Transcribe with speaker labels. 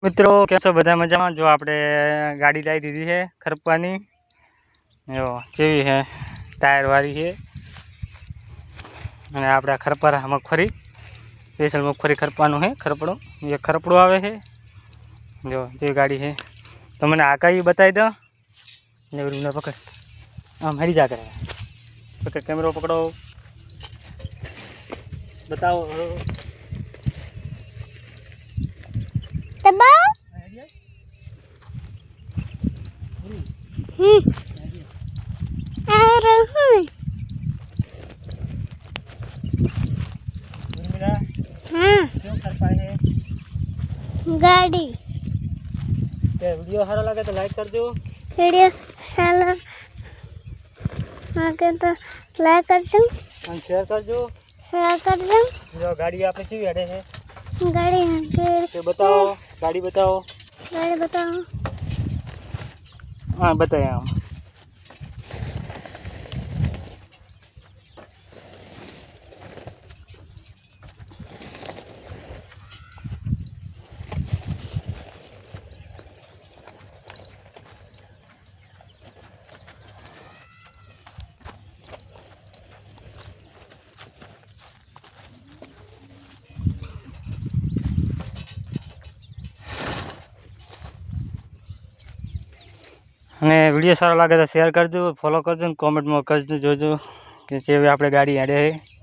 Speaker 1: મિત્રો કેમ છો બધા મજામાં? જો આપણે ગાડી લાવી દીધી છે ખરપવાની, જો કેવી છે, ટાયર વાળી છે. અને આપણે ખરપર મગફળી સ્પેશિયલ મગફળી ખરપવાનું છે. ખરપડો એ ખરપડો આવે છે, જો જે ગાડી છે. તો મને આકાઈ બતાવી દો ને મને પકડ, આમ હરી જા કરે, પકડ કેમેરો પકડો, બતાવો
Speaker 2: गाड़ी
Speaker 1: वीडियो सारा लगे तो लाइक कर दो,
Speaker 2: वीडियो सारा लगे तो लाइक कर दो
Speaker 1: और शेयर कर दो, जो गाड़ी आपने क्यों अड़े है,
Speaker 2: गाड़ी
Speaker 1: के बताओ, गाड़ी बताओ, हाँ बताए हम। અને વિડીયો સારો લાગે તો શેર કરજો, ફોલો કરજો, કમેન્ટમાં કરજો, જોજો કે જેવી આપણે ગાડી આડે છે।